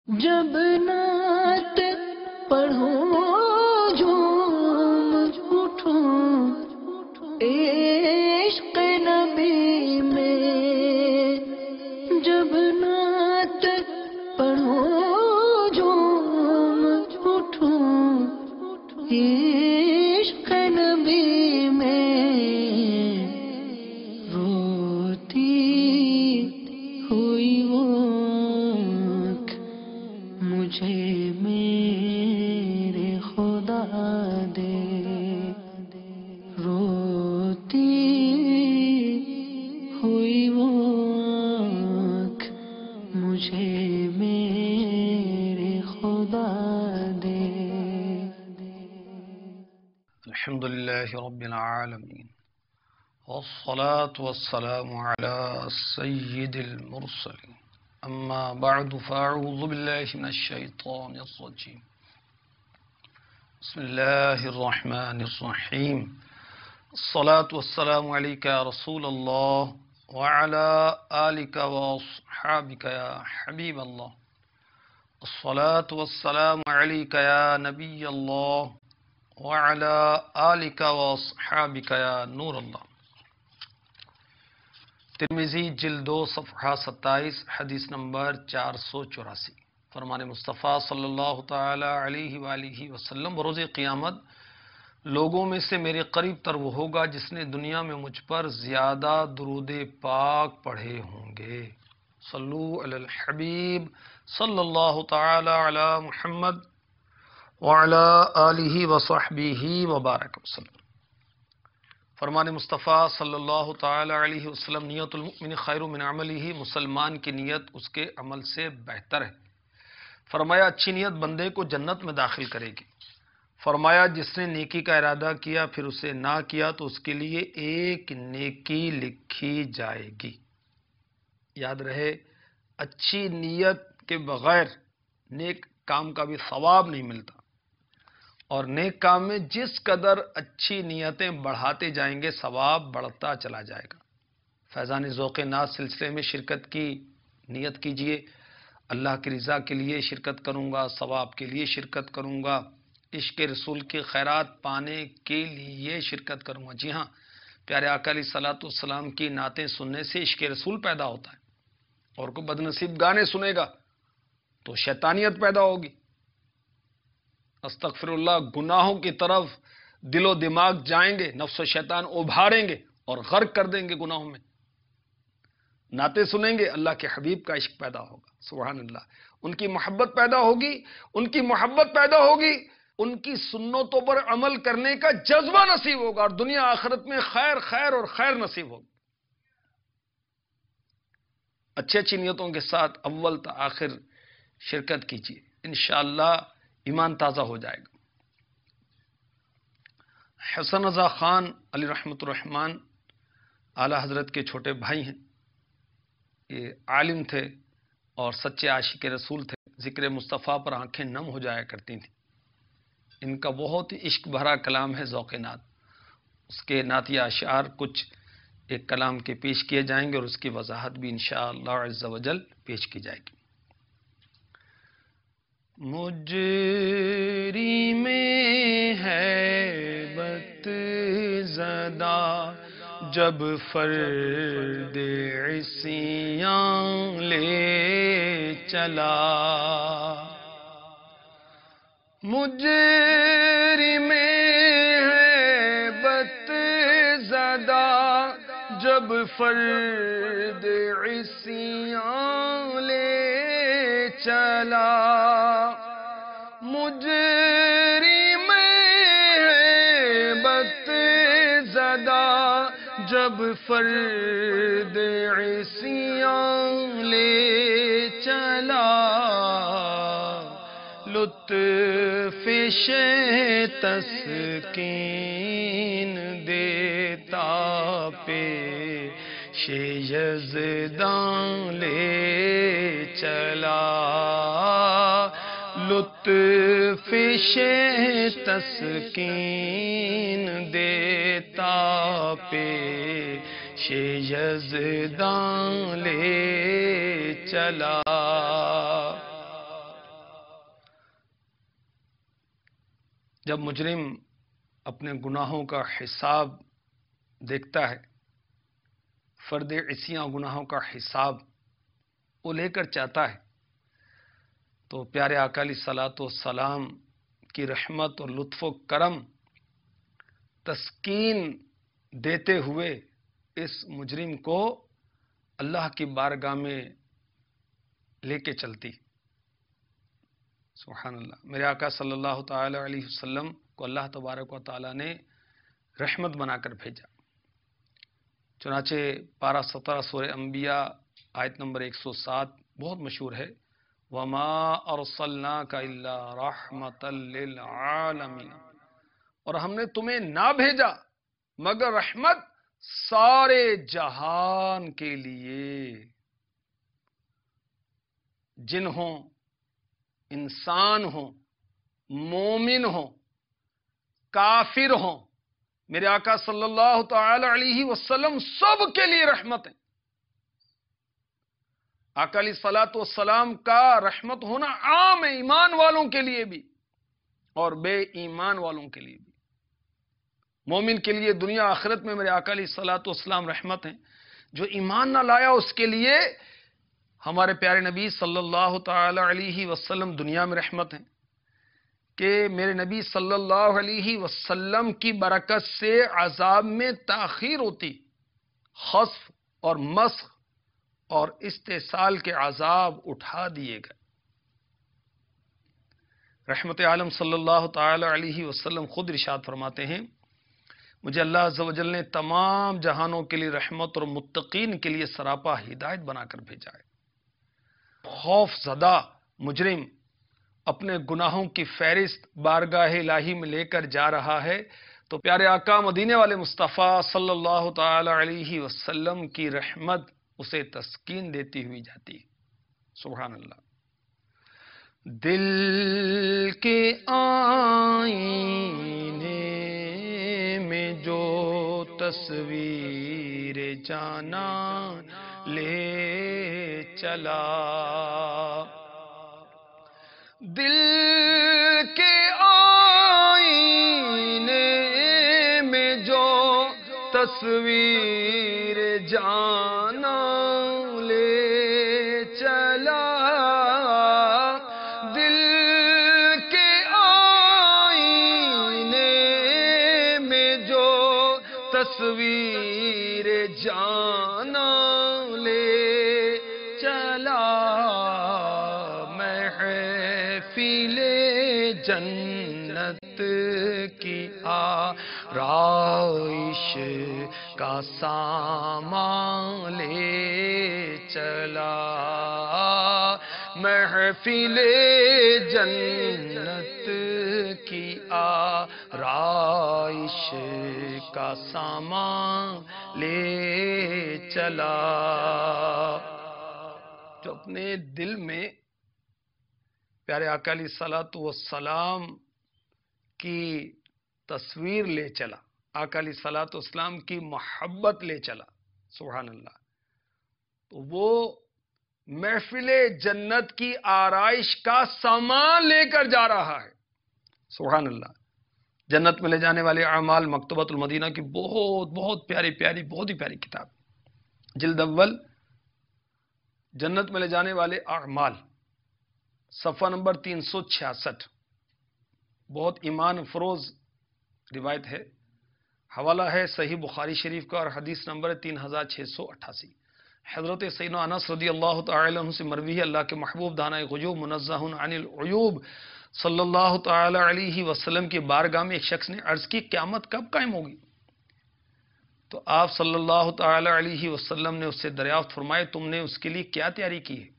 جب نعت پڑھوں جھوم اٹھوں عشق نبی میں، جب نعت پڑھوں جھوم اٹھوں عشق نبی میں، روتی ہوئی وہ مجھے میرے خدا دے، روتی ہوئی وہ آنکھ مجھے میرے خدا دے۔ الحمدللہ رب العالمین، والصلاة والسلام على سید المرسلین، اما بعد فاعوذ باللہ من الشیطان الرجیم، بسم اللہ الرحمن الرحیم، الصلاة والسلام علیک یا رسول اللہ وعلى آلک واصحابک یا حبیب اللہ، الصلاة والسلام علیک یا نبی اللہ وعلى آلک واصحابک یا نور اللہ۔ ترمذی جلد 2 صفحہ 27 حدیث نمبر 484۔ فرمان مصطفیٰ صلی اللہ تعالی علیہ وآلہ وسلم، بروز قیامت لوگوں میں سے میرے قریب تر وہ ہوگا جس نے دنیا میں مجھ پر زیادہ درود پاک پڑھے ہوں گے۔ صلو علی الحبیب صلی اللہ تعالی علی محمد وعلی آلہ وصحبہ وبارک وسلم۔ فرمان مصطفیٰ صلی اللہ تعالی علیہ وسلم، نیت المؤمن خیر من عملہ، مسلمان کی نیت اس کے عمل سے بہتر ہے۔ فرمایا اچھی نیت بندے کو جنت میں داخل کرے گی۔ فرمایا جس نے نیکی کا ارادہ کیا پھر اسے نہ کیا تو اس کے لیے ایک نیکی لکھی جائے گی۔ یاد رہے، اچھی نیت کے بغیر نیک کام کا بھی ثواب نہیں ملتا، اور نیک کام میں جس قدر اچھی نیتیں بڑھاتے جائیں گے ثواب بڑھتا چلا جائے گا۔ فیضان ذوق ناز سلسلے میں شرکت کی نیت کیجئے، اللہ کی رضا کے لیے شرکت کروں گا، ثواب کے لیے شرکت کروں گا، عشق رسول کی خیرات پانے کے لیے شرکت کروں گا۔ جی ہاں، پیارے آقا علیہ الصلوۃ والسلام کی نعتیں سننے سے عشق رسول پیدا ہوتا ہے، اور کوئی بدنصیب گانے سنے گا تو شیطانیت پیدا ہوگی، استغفر اللہ، گناہوں کی طرف دل و دماغ جائیں گے، نفس و شیطان ابھاریں گے اور غرق کر دیں گے گناہوں میں۔ نعتیں سنیں گے، اللہ کے حبیب کا عشق پیدا ہوگا، سبحان اللہ، ان کی محبت پیدا ہوگی، ان کی محبت پیدا ہوگی، ان کی سنتوں پر عمل کرنے کا جذبہ نصیب ہوگا، اور دنیا آخرت میں خیر خیر اور خیر نصیب ہوگی۔ اچھی اچھی نیتوں کے ساتھ اول تا آخر شرکت کیجیے، انشاءاللہ ایمان تازہ ہو جائے گا۔ حسن رضا خان علی رحمۃ الرحمن اعلی حضرت کے چھوٹے بھائی ہیں، یہ عالم تھے اور سچے عاشق رسول تھے، ذکر مصطفیٰ پر آنکھیں نم ہو جایا کرتی تھیں۔ ان کا بہت ہی عشق بھرا کلام ہے ذوق نعت، اس کے نعتیہ اشعار کچھ ایک کلام کے پیش کیے جائیں گے اور اس کی وضاحت بھی انشاءاللہ عز و جل پیش کی جائے گی۔ مجری میں ہیبت زدہ جب فرد عصیاں لے چلا، مجری میں ہیبت زدہ جب فرد عصیاں لے چلا، مجری میں ہیبت زدہ جب فرد عصیاں لے چلا، لطف تسکین دیتا پیش یزداں لے چلا، لطف تسکین دیتا پیش یزداں لے چلا، جب مجرم اپنے گناہوں کا حساب دیکھتا ہے، فرد عصیاں گناہوں کا حساب وہ لے کر چاہتا ہے، تو پیارے آقا علیہ الصلوۃ والسلام کی رحمت اور لطف و کرم تسکین دیتے ہوئے اس مجرم کو اللہ کی بارگاہ میں لے کے چلتی۔ سبحان اللہ، میرے آقا صلی اللہ تعالی علیہ وسلم کو اللہ تبارک و تعالی نے رحمت بنا کر بھیجا۔ چنانچہ پارہ 17 سورہ انبیاء آیت نمبر 107 بہت مشہور ہے، وَمَا أَرْسَلْنَاكَ إِلَّا رَحْمَةً لِّلْعَالَمِينَ، اور ہم نے تمہیں نہ بھیجا مگر رحمت سارے جہان کے لیے، جن ہوں، انسان ہوں، مومن ہوں، کافر ہوں، میرے آقا صلی اللہ تعالی علیہ وسلم سب کے لیے رحمت ہے۔ آقا علیہ الصلوۃ والسلام کا رحمت ہونا عام ہے، ایمان والوں کے لیے بھی اور بے ایمان والوں کے لیے بھی۔ مومن کے لیے دنیا آخرت میں میرے آقا علیہ الصلوۃ والسلام رحمت ہیں، جو ایمان نہ لایا اس کے لیے ہمارے پیارے نبی صلی اللہ تعالی علیہ وسلم دنیا میں رحمت ہیں کہ میرے نبی صلی اللہ علیہ وسلم کی برکت سے عذاب میں تاخیر ہوتی، خسف اور مسخ اور استحصال کے عذاب اٹھا دیے گئے۔ رحمت عالم صلی اللہ تعالی علیہ وسلم خود ارشاد فرماتے ہیں، مجھے اللہ عز و جل نے تمام جہانوں کے لیے رحمت اور متقین کے لیے سراپا ہدایت بنا کر بھیجا ہے۔ خوف زدہ مجرم اپنے گناہوں کی فہرست بارگاہ الہی میں لے کر جا رہا ہے تو پیارے آقا مدینے والے مصطفیٰ صلی اللہ تعالی علیہ وسلم کی رحمت اسے تسکین دیتی ہوئی جاتی ہے۔ سبحان اللہ۔ دل کے آئینے میں جو تصویر جانا لے چلا، دل کے آئینے میں جو تصویر جانا لے چلا، دل کے آئینے میں جو تصویر جانا لے چلا، محفل جنت کی آرائش کا سامان لے چلا، محفل جنت کی آرائش کا سامان لے چلا۔ جو اپنے دل میں پیارے آقا علیہ الصلوۃ والسلام کی تصویر لے چلا، آقا علیہ الصلوۃ والسلام کی محبت لے چلا، سبحان اللہ، تو وہ محفل جنت کی آرائش کا سامان لے کر جا رہا ہے۔ سبحان اللہ۔ جنت میں لے جانے والے اعمال مکتبۃ المدینہ کی بہت پیاری بہت ہی پیاری کتاب، جلد اول، جنت میں لے جانے والے اعمال، صفحہ نمبر 366، بہت ایمان فروز روایت ہے، حوالہ ہے صحیح بخاری شریف کا اور حدیث نمبر 3688۔ حضرت سیدنا انس رضی اللہ تعالی عنہ سے مروی ہے، اللہ کے محبوب دانہ غیوب منزہ عن العیوب صلی اللہ تعالی علیہ وسلم کی بارگاہ میں ایک شخص نے عرض کی قیامت کب قائم ہوگی؟ تو آپ صلی اللہ تعالی علیہ وسلم نے اس سے دریافت فرمائے تم نے اس کے لیے کیا تیاری کی ہے؟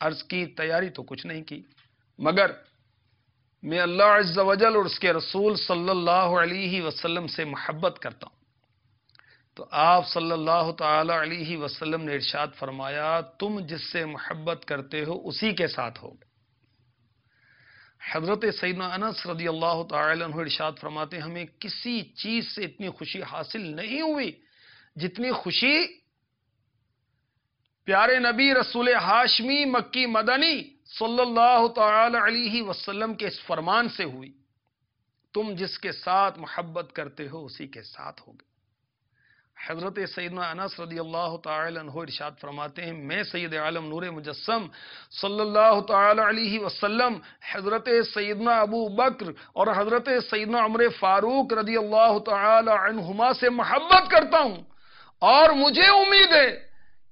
عرض کی تیاری تو کچھ نہیں کی مگر میں اللہ عز و جل اور اس کے رسول صلی اللہ علیہ وسلم سے محبت کرتا ہوں۔ تو آپ صلی اللہ تعالی علیہ وسلم نے ارشاد فرمایا تم جس سے محبت کرتے ہو اسی کے ساتھ ہو۔ حضرت سیدنا انس رضی اللہ تعالی عنہ ارشاد فرماتے ہیں ہمیں کسی چیز سے اتنی خوشی حاصل نہیں ہوئی جتنی خوشی پیارے نبی رسول ہاشمی مکی مدنی صلی اللہ تعالی علیہ وسلم کے اس فرمان سے ہوئی تم جس کے ساتھ محبت کرتے ہو اسی کے ساتھ ہوگے۔ حضرت سیدنا انس رضی اللہ تعالی عنہ ارشاد فرماتے ہیں، میں سید عالم نور مجسم صلی اللہ تعالی علیہ وسلم، حضرت سیدنا ابو بکر اور حضرت سیدنا عمر فاروق رضی اللہ تعالی عنہما سے محبت کرتا ہوں، اور مجھے امید ہے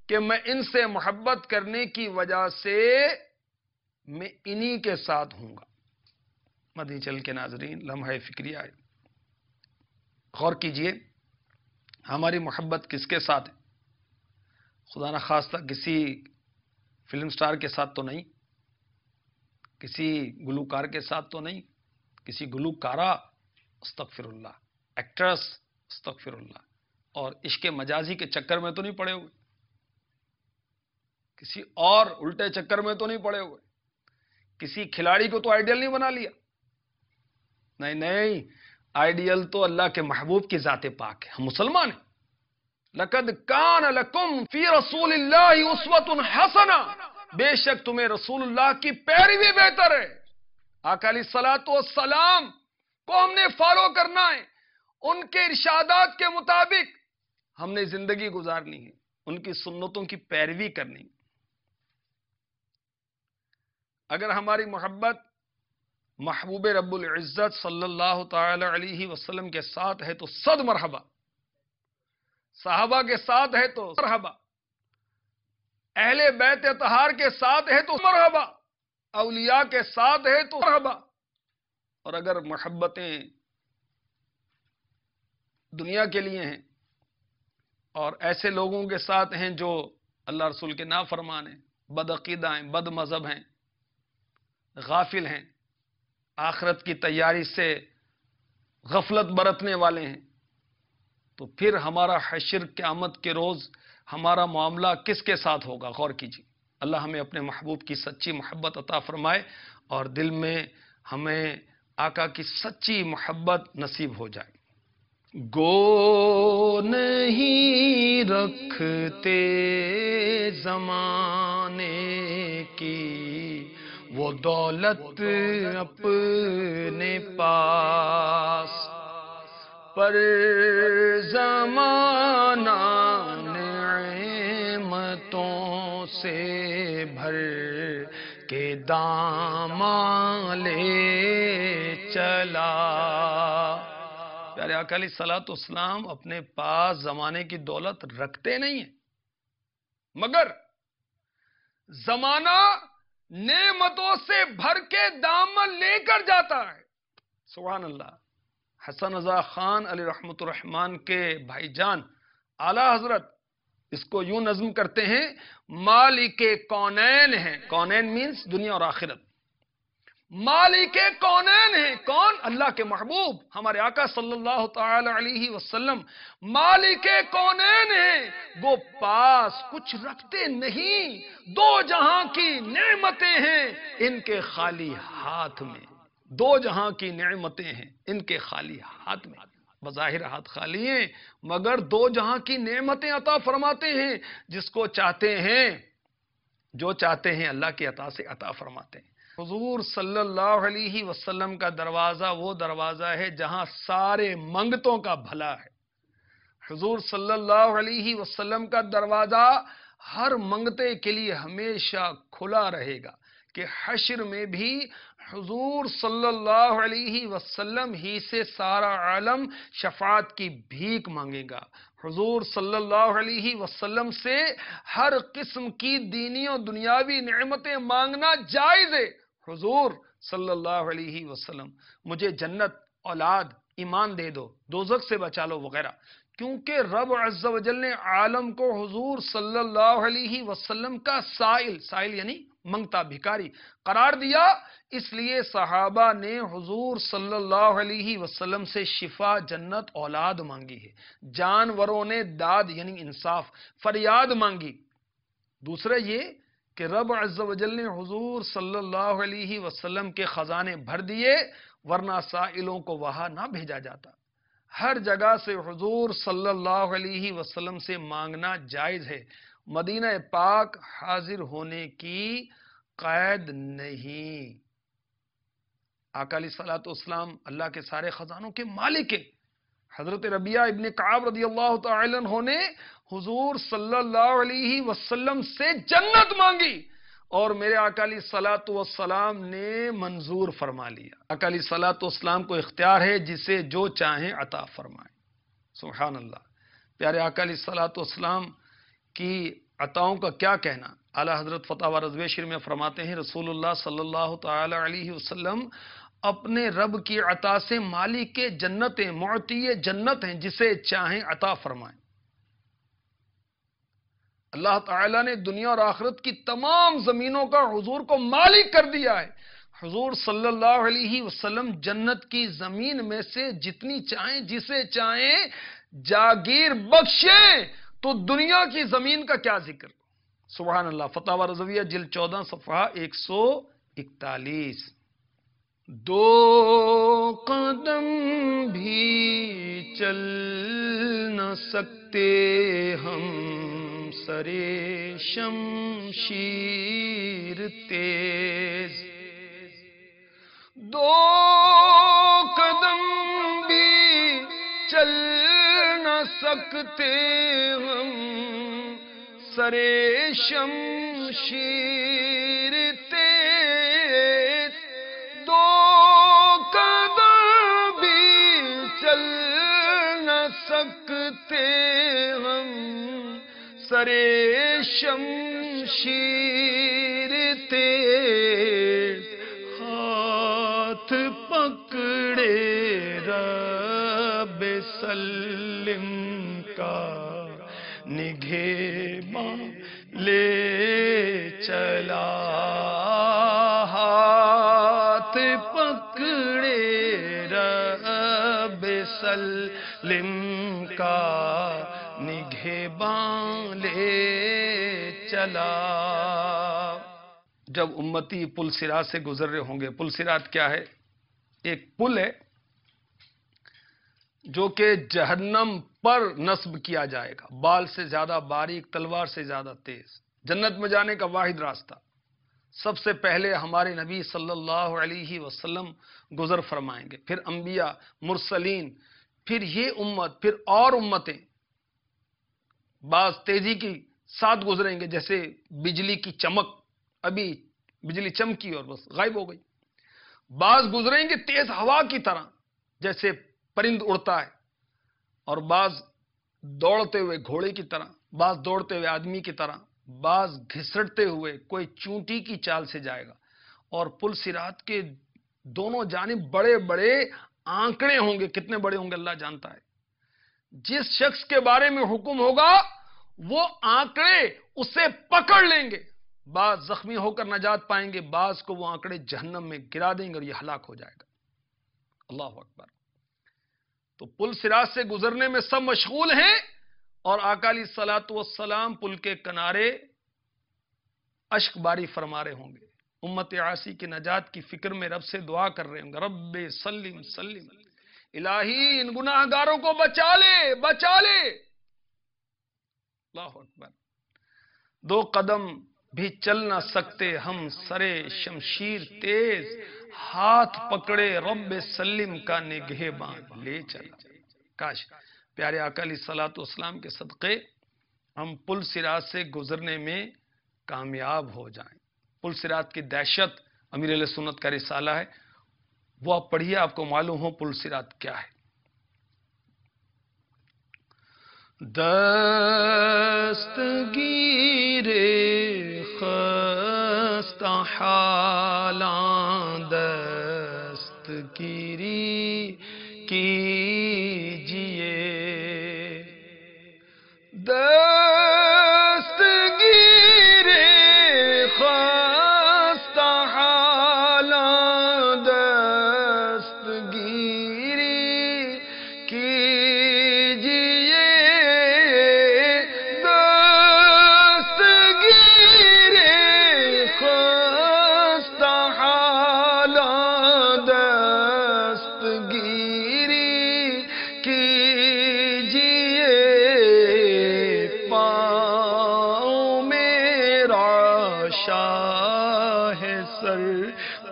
کہ میں ان سے محبت کرنے کی وجہ سے میں انہی کے ساتھ ہوں گا۔ مدنی چل کے ناظرین، لمحہ فکریہ ہے، غور کیجئے، ہماری محبت کس کے ساتھ ہے؟ خدا نخواستہ کسی فلم سٹار کے ساتھ تو نہیں، کسی گلوکار کے ساتھ تو نہیں، کسی گلوکارہ استغفر اللہ، ایکٹریس استغفر اللہ، اور عشق مجازی کے چکر میں تو نہیں پڑے ہوئے، کسی اور الٹے چکر میں تو نہیں پڑے ہوئے، کسی کھلاڑی کو تو آئیڈیل نہیں بنا لیا، نہیں، آئیڈیل تو اللہ کے محبوب کی ذات پاک ہے، ہم مسلمان ہیں۔ لَقَدْ كَانَ لَكُمْ فِي رَسُولِ اللَّهِ أُسْوَةٌ حَسَنَةٌ، بے شک تمہیں رسول اللہ کی پیروی بہتر ہے۔ آقا علیہ الصلوۃ والسلام کو ہم نے فالو کرنا ہے، ان کے ارشادات کے مطابق ہم نے زندگی گزارنی ہے، ان کی سنتوں کی پیروی کرنی ہے۔ اگر ہماری محبت محبوب رب العزت صلی اللہ تعالی علیہ وسلم کے ساتھ ہے تو صد مرحبا، صحابہ کے ساتھ ہے تو مرحبا، اہل بیت اطہار کے ساتھ ہے تو مرحبا، اولیاء کے ساتھ ہے تو مرحبا۔ اور اگر محبتیں دنیا کے لیے ہیں اور ایسے لوگوں کے ساتھ ہیں جو اللہ رسول کے نافرمان ہیں، بدعقیدہ ہیں، بد مذہب ہیں، غافل ہیں، آخرت کی تیاری سے غفلت برتنے والے ہیں، تو پھر ہمارا حشر قیامت کے روز ہمارا معاملہ کس کے ساتھ ہوگا؟ غور کیجیے۔ اللہ ہمیں اپنے محبوب کی سچی محبت عطا فرمائے اور دل میں ہمیں آقا کی سچی محبت نصیب ہو جائے۔ گو نہیں رکھتے زمانے کی وہ دولت اپنے پاس، پر زمانہ نعمتوں سے بھر کے داماں لے چلا۔ پیارے آقا علیہ الصلوۃ والسلام اپنے پاس زمانے کی دولت رکھتے نہیں ہیں، مگر زمانہ نعمتوں سے بھر کے دامن لے کر جاتا ہے۔ سبحان اللہ۔ حسن رضا خان علیہ رحمۃ الرحمان کے بھائی جان اعلیٰ حضرت اس کو یوں نظم کرتے ہیں، مالک کونین ہیں، کونین مینس دنیا اور آخرت، مالک کونین ہیں، کون؟ اللہ کے محبوب ہمارے آقا صلی اللہ تعالی علیہ وسلم مالک کونین ہیں، وہ پاس کچھ رکھتے نہیں، دو جہاں کی نعمتیں ہیں ان کے خالی ہاتھ میں، دو جہاں کی نعمتیں ہیں ان کے خالی ہاتھ میں، بظاہر ہاتھ خالی ہیں مگر دو جہاں کی نعمتیں عطا فرماتے ہیں، جس کو چاہتے ہیں، جو چاہتے ہیں اللہ کی عطا سے عطا فرماتے ہیں۔ حضور صلی اللہ علیہ وسلم کا دروازہ وہ دروازہ ہے جہاں سارے منگتوں کا بھلا ہے۔ حضور صلی اللہ علیہ وسلم کا دروازہ ہر منگتے کے لیے ہمیشہ کھلا رہے گا کہ حشر میں بھی حضور صلی اللہ علیہ وسلم ہی سے سارا عالم شفاعت کی بھیک مانگے گا۔ حضور صلی اللہ علیہ وسلم سے ہر قسم کی دینی اور دنیاوی نعمتیں مانگنا جائز ہے۔ حضور صلی اللہ علیہ وسلم مجھے جنت، اولاد، ایمان دے دو، دوزخ سے بچا لو وغیرہ، کیونکہ رب عز و جل نے عالم کو حضور صلی اللہ علیہ وسلم کا سائل یعنی منگتا، بھکاری قرار دیا، اس لیے صحابہ نے حضور صلی اللہ علیہ وسلم سے شفا، جنت، اولاد مانگی ہے۔ جانوروں نے داد یعنی انصاف، فریاد مانگی۔ دوسرا یہ کہ رب عز و جل نے حضور صلی اللہ علیہ وسلم کے خزانے بھر دیے، ورنہ سائلوں کو وہاں نہ بھیجا جاتا۔ ہر جگہ سے حضور صلی اللہ علیہ وسلم سے مانگنا جائز ہے۔ مدینہ پاک حاضر ہونے کی قید نہیں۔ آقا علیہ الصلوۃ والسلام اللہ کے سارے خزانوں کے مالک ہیں۔ حضرت ربیعہ ابن کعب رضی اللہ تعالی عنہ نے حضور صلی اللہ علیہ وسلم سے جنت مانگی اور میرے آقا علیہ الصلوۃ والسلام نے منظور فرما لیا۔ آقا علیہ الصلوۃ والسلام کو اختیار ہے جسے جو چاہیں عطا فرمائیں۔ سبحان اللہ۔ پیارے آقا علیہ الصلوۃ والسلام کی عطاؤں کا کیا کہنا۔ اعلیٰ حضرت فتاوی رضویہ شریف میں فرماتے ہیں رسول اللہ صلی اللہ تعالی علیہ وسلم اپنے رب کی عطا سے مالک جنت ہیں، معطی جنت ہیں، جسے چاہیں عطا فرمائیں۔ اللہ تعالیٰ نے دنیا اور آخرت کی تمام زمینوں کا حضور کو مالک کر دیا ہے۔ حضور صلی اللہ علیہ وسلم جنت کی زمین میں سے جتنی چاہیں جسے چاہیں جاگیر بخشیں، تو دنیا کی زمین کا کیا ذکر۔ سبحان اللہ۔ فتاوی رضویہ جلد 14 صفحہ 141۔ دو قدم بھی چل نہ سکتے ہم سرے شمشیر تیز، دو قدم بھی چل نہ سکتے ہم سرے شمشیر تیز، دو قدم بھی چل نہ سکتے ہم سرے شمشیر تیز، ہاتھ پکڑے رب سلم کا نگہباں لے چلا، ہاتھ پکڑے رب سلم کا نگہباں لے چلا۔ جب امتی پل صراط سے گزر رہے ہوں گے، پل صراط کیا ہے؟ ایک پل ہے جو کہ جہنم پر نصب کیا جائے گا، بال سے زیادہ باریک، تلوار سے زیادہ تیز، جنت میں جانے کا واحد راستہ۔ سب سے پہلے ہمارے نبی صلی اللہ علیہ وسلم گزر فرمائیں گے، پھر انبیاء، مرسلین، پھر یہ امت، پھر اور امتیں بعض تیزی کی ساتھ گزریں گے، جیسے بجلی کی چمک، ابھی بجلی چمکی اور بس غائب ہو گئی۔ بعض گزریں گے تیز ہوا کی طرح، جیسے پرند اڑتا ہے، اور بعض دوڑتے ہوئے گھوڑے کی طرح، بعض دوڑتے ہوئے آدمی کی طرح، بعض گھسٹتے ہوئے کوئی چونٹی کی چال سے جائے گا۔ اور پل صراط کے دونوں جانب بڑے بڑے آنکڑے ہوں گے، کتنے بڑے ہوں گے اللہ جانتا ہے۔ جس شخص کے بارے میں حکم ہوگا وہ آنکڑے اسے پکڑ لیں گے، بعض زخمی ہو کر نجات پائیں گے، بعض کو وہ آنکڑے جہنم میں گرا دیں گے اور یہ ہلاک ہو جائے گا۔ اللہ اکبر۔ تو پل صراط سے گزرنے میں سب مشغول ہیں، اور آقا علیہ الصلوۃ والسلام پل کے کنارے اشک باری فرما رہے ہوں گے، امت عاصی کی نجات کی فکر میں رب سے دعا کر رہے ہوں گے، رب سلم سلم، الہی ان گناہ گاروں کو بچا لے بچا لے۔ اللہ اکبر۔ دو قدم بھی چل نہ سکتے ہم سرے شمشیر تیز، ہاتھ پکڑے رب سلم کا نگہباں لے چلا۔ کاش پیارے آقا علیہ الصلوۃ والسلام کے صدقے ہم پل صراط سے گزرنے میں کامیاب ہو جائیں۔ پل صراط کی دہشت امیر اہل سنت کا رسالہ ہے، وہ آپ پڑھیے، آپ کو معلوم ہو پل صراط کیا ہے۔ دستگیر خستہ حالاں دستگیری کیجئے، دستگیر خستہ حالاں دستگیری کیجئے، دستگیر خستہ حالاں دستگیری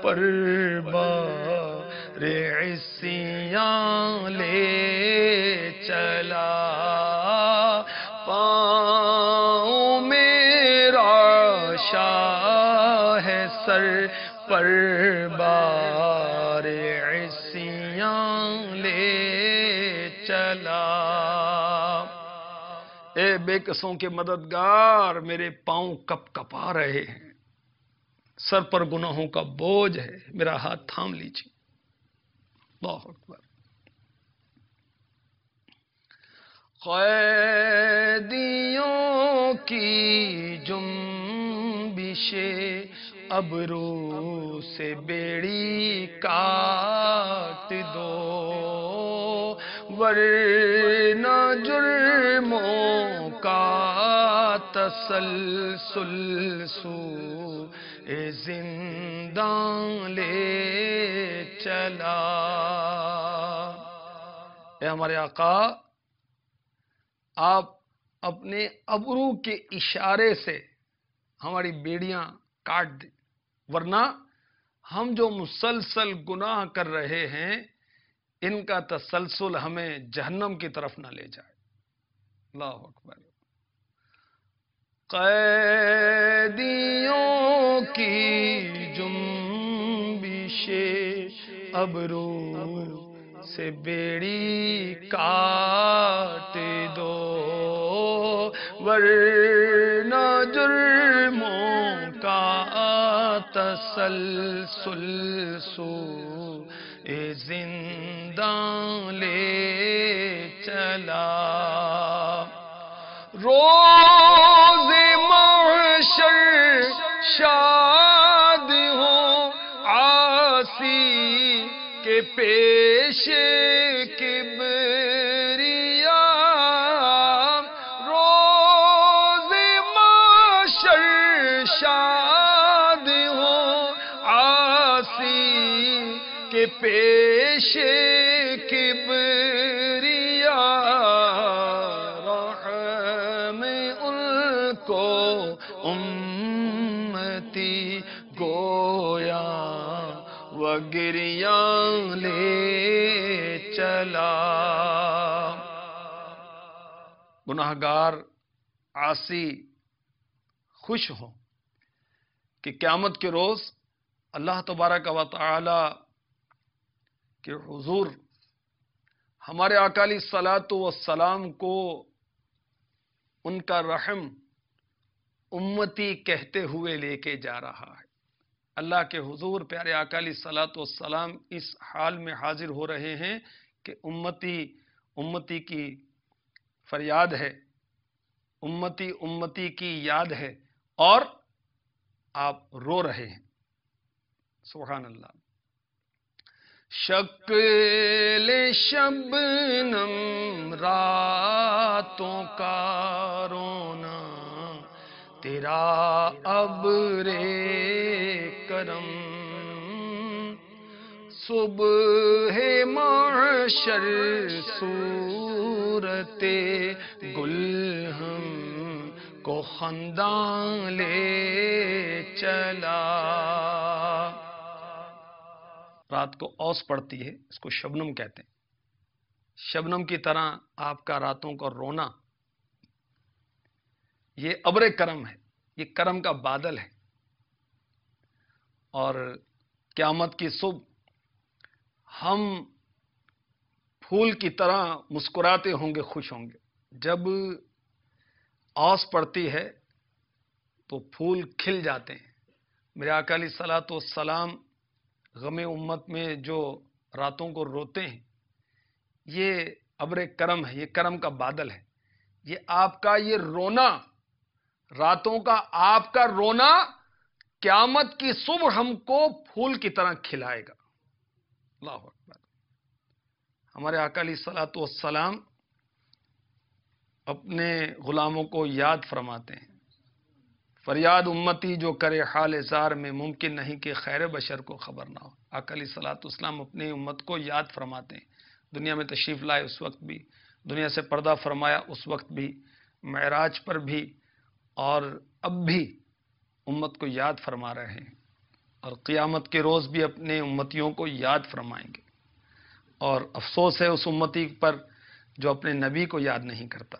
پر بار عصیاں لے چلا، پاؤں میرا شاہ سر پر بار عصیاں لے چلا۔ اے بے کسوں کے مددگار، میرے پاؤں کپ کپا رہے ہیں، سر پر گناہوں کا بوجھ ہے، میرا ہاتھ تھام لیجیے۔ اللہ اکبر۔ قیدیوں کی جنبش ابرو سے بیڑی کاٹ دو، ورنہ جرموں کا تسلسل سوئے زنداں لے چلا۔ اے ہمارے آقا، آپ اپنے ابرو کے اشارے سے ہماری بیڑیاں کاٹ دیں، ورنہ ہم جو مسلسل گناہ کر رہے ہیں ان کا تسلسل ہمیں جہنم کی طرف نہ لے جائے۔ اللہ اکبر۔ قیدیوں کی جنبش ابرو سے بیڑی کاٹ دو، ورنہ جرموں کا تسلسل سوئے زنداں لے چلا۔ روز محشر شاد ہوں عاصی کے پیش کبریا، روز محشر شاد ہوں عاصی کے پیش کبریا، رحم ان کو امتی گویا وگریاں لے چلا۔ گناہگار عاصی خوش ہوں کہ قیامت کے روز اللہ تبارک و تعالی کے حضور ہمارے آقا علیہ الصلوۃ والسلام کو ان کا رحم امتی کہتے ہوئے لے کے جا رہا ہے۔ اللہ کے حضور پیارے آقا علیہ الصلوۃ والسلام اس حال میں حاضر ہو رہے ہیں کہ امتی کی فریاد ہے، امتی کی یاد ہے، اور آپ رو رہے ہیں۔ سبحان اللہ۔ شکل شبنم راتوں کا رونا، تیرا ابر کرم، صبح محشر صورت گل ہم کو خنداں لے چلا۔ رات کو اوس پڑتی ہے، اس کو شبنم کہتے ہیں۔ شبنم کی طرح آپ کا راتوں کا رونا، یہ ابر کرم ہے، یہ کرم کا بادل ہے، اور قیامت کی صبح ہم پھول کی طرح مسکراتے ہوں گے، خوش ہوں گے۔ جب اوس پڑتی ہے تو پھول کھل جاتے ہیں۔ میرے آقا علیہ الصلوۃ والسلام غم امت میں جو راتوں کو روتے ہیں، یہ ابر کرم ہے، یہ کرم کا بادل ہے۔ یہ آپ کا یہ رونا، راتوں کا آپ کا رونا قیامت کی صبح ہم کو پھول کی طرح کھلائے گا۔ اللہ اکبر۔ ہمارے آقا علیہ الصلوۃ والسلام اپنے غلاموں کو یاد فرماتے ہیں، فریاد امتی جو کرے حال زار میں، ممکن نہیں کہ خیر بشر کو خبر نہ ہو۔ آقا علیہ الصلوۃ والسلام اپنی امت کو یاد فرماتے ہیں، دنیا میں تشریف لائے اس وقت بھی، دنیا سے پردہ فرمایا اس وقت بھی، معراج پر بھی، اور اب بھی امت کو یاد فرما رہے ہیں۔ اور قیامت کے روز بھی اپنے امتیوں کو یاد فرمائیں گے، اور افسوس ہے اس امتی پر جو اپنے نبی کو یاد نہیں کرتا۔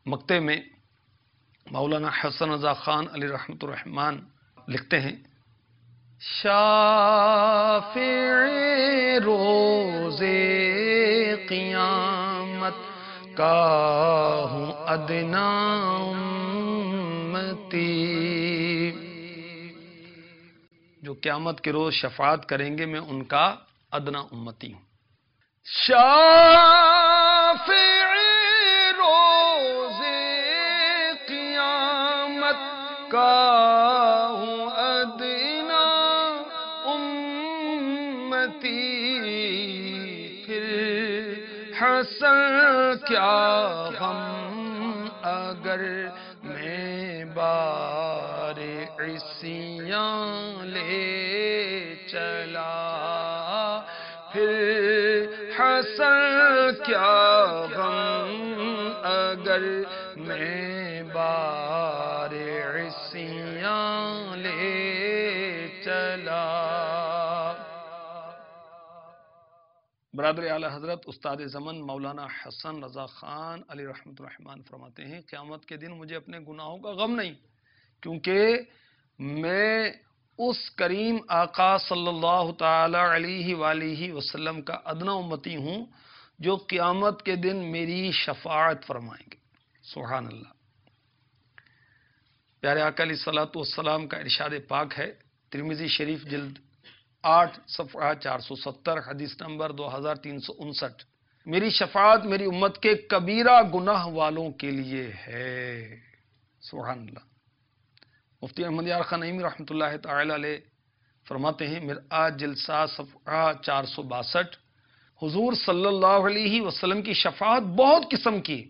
مقطع میں مولانا حسن رضا خان علی رحمۃ الرحمان لکھتے ہیں، شافع روز قیامت کا ہوں ادنا امتی، جو قیامت کے روز شفاعت کریں گے میں ان کا ادنا امتی ہوں۔ شافع روز قیامت کا ہوں ادنا امتی، پھر حسن کیا غم اگر میں بار عصیاں لے چلا، پھر حسن کیا غم اگر میں بار عصیاں لے چلا۔ برادر اعلی حضرت استاد زمن مولانا حسن رضا خان علی رحمۃ الرحمان فرماتے ہیں، قیامت کے دن مجھے اپنے گناہوں کا غم نہیں، کیونکہ میں اس کریم آقا صلی اللہ تعالی علیہ وآلہ وسلم کا ادنا امتی ہوں جو قیامت کے دن میری شفاعت فرمائیں گے۔ سبحان اللہ۔ پیارے آقا علیہ الصلوۃ والسلام کا ارشاد پاک ہے، ترمذی شریف جلد 8 صفحہ 470 حدیث نمبر 2359، میری شفاعت میری امت کے کبیرہ گناہ والوں کے لیے ہے۔ سبحان اللہ۔ مفتی احمد یار خان نعیمی رحمۃ اللہ تعالی علیہ فرماتے ہیں، مرآت جلد 7 صفحہ 462، حضور صلی اللہ علیہ وسلم کی شفاعت بہت قسم کی،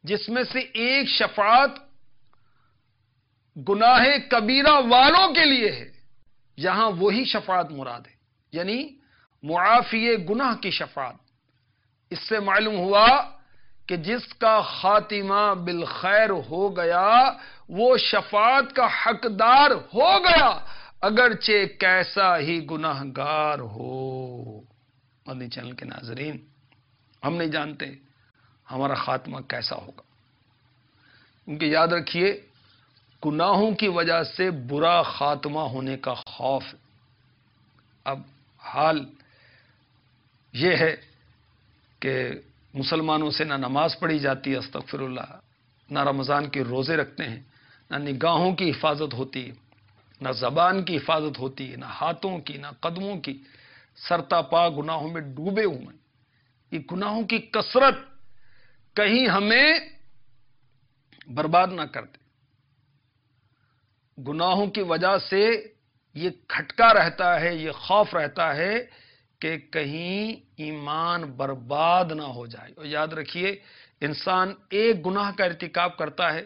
جس میں سے ایک شفاعت گناہ کبیرہ والوں کے لیے ہے، یہاں وہی شفاعت مراد ہے، یعنی معافی گناہ کی شفاعت۔ اس سے معلوم ہوا کہ جس کا خاتمہ بالخیر ہو گیا وہ شفاعت کا حقدار ہو گیا، اگرچہ کیسا ہی گناہگار ہو۔ مدنی چینل کے ناظرین، ہم نہیں جانتے ہمارا خاتمہ کیسا ہوگا، کیونکہ یاد رکھیے گناہوں کی وجہ سے برا خاتمہ ہونے کا خوف ہے۔ اب حال یہ ہے کہ مسلمانوں سے نہ نماز پڑھی جاتی ہے، استغفر اللہ، نہ رمضان کے روزے رکھتے ہیں، نہ نگاہوں کی حفاظت ہوتی ہے، نہ زبان کی حفاظت ہوتی ہے، نہ ہاتھوں کی، نہ قدموں کی، سرتا پا گناہوں میں ڈوبے ہوئے ہیں۔ یہ گناہوں کی کثرت کہیں ہمیں برباد نہ کر دے۔ گناہوں کی وجہ سے یہ کھٹکا رہتا ہے، یہ خوف رہتا ہے کہ کہیں ایمان برباد نہ ہو جائے۔ اور یاد رکھیے انسان ایک گناہ کا ارتکاب کرتا ہے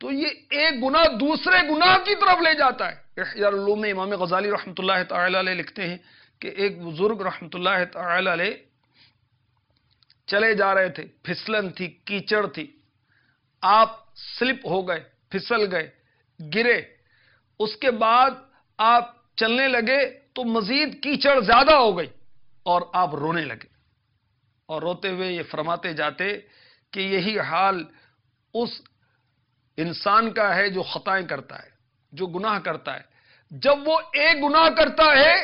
تو یہ ایک گناہ دوسرے گناہ کی طرف لے جاتا ہے۔ احیاء العلوم میں امام غزالی رحمۃ اللہ تعالی علیہ لکھتے ہیں کہ ایک بزرگ رحمۃ اللہ تعالی علیہ چلے جا رہے تھے، پھسلن تھی، کیچڑ تھی، آپ سلپ ہو گئے، پھسل گئے، گرے، اس کے بعد آپ چلنے لگے تو مزید کیچڑ زیادہ ہو گئی اور آپ رونے لگے، اور روتے ہوئے یہ فرماتے جاتے کہ یہی حال اس انسان کا ہے جو خطائیں کرتا ہے، جو گناہ کرتا ہے۔ جب وہ ایک گناہ کرتا ہے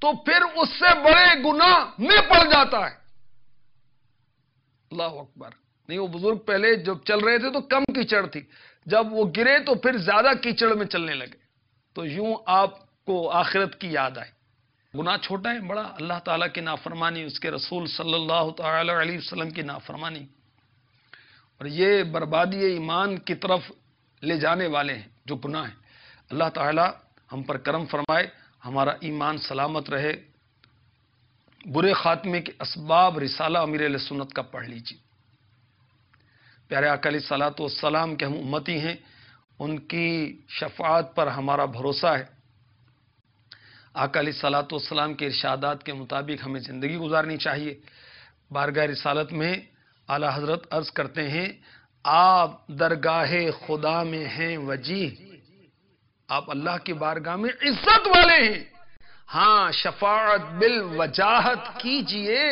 تو پھر اس سے بڑے گناہ میں پڑ جاتا ہے۔ اللہ اکبر۔ نہیں، وہ بزرگ پہلے جب چل رہے تھے تو کم کیچڑ تھی، جب وہ گرے تو پھر زیادہ کیچڑ میں چلنے لگے، تو یوں آپ کو آخرت کی یاد آئے۔ گناہ چھوٹا ہے بڑا، اللہ تعالیٰ کی نافرمانی، اس کے رسول صلی اللہ تعالی علیہ وسلم کی نافرمانی، اور یہ بربادی ایمان کی طرف لے جانے والے ہیں جو گناہ ہیں۔ اللہ تعالیٰ ہم پر کرم فرمائے، ہمارا ایمان سلامت رہے۔ برے خاتمے کے اسباب رسالہ امیر اہل سنت کا پڑھ لیجیے۔ پیارے آقا علیہ الصلوۃ والسلام کے ہم امتی ہیں، ان کی شفاعت پر ہمارا بھروسہ ہے۔ آقا علیہ الصلوۃ والسلام کے ارشادات کے مطابق ہمیں زندگی گزارنی چاہیے۔ بارگاہ رسالت میں اعلیٰ حضرت عرض کرتے ہیں، آپ درگاہ خدا میں ہیں وجیہ، آپ اللہ کی بارگاہ میں عزت والے ہیں. ہاں شفاعت بالوجاہت کیجئے،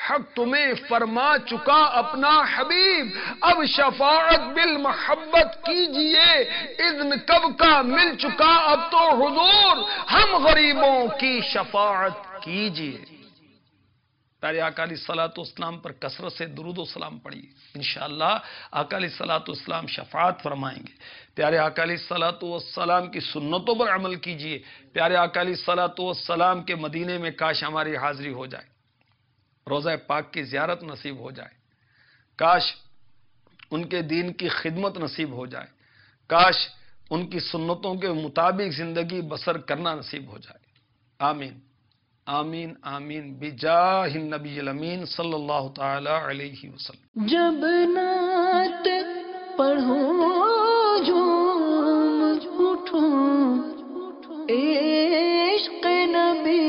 حق تمہیں فرما چکا اپنا حبیب. اب شفاعت بالمحبت کیجئے، اذن کب کا مل چکا اب تو حضور، ہم غریبوں کی شفاعت کیجئے. پیارے آقا علیہ الصلوۃ والسلام پر کثرت سے درود و سلام پڑھیے، انشاءاللہ آقا علیہ الصلوۃ والسلام شفاعت فرمائیں گے. پیارے آقا علیہ الصلوۃ والسلام کی سنتوں پر عمل کیجئے. پیارے آقا علیہ الصلوۃ والسلام کے مدینے میں کاش ہماری حاضری ہو جائے، روضہ پاک کی زیارت نصیب ہو جائے، کاش ان کے دین کی خدمت نصیب ہو جائے، کاش ان کی سنتوں کے مطابق زندگی بسر کرنا نصیب ہو جائے. آمین آمین آمین بجاہ النبی الامین صلی اللہ تعالی علیہ وسلم. جب نعت پڑھوں جھوم اٹھوں عشق نبی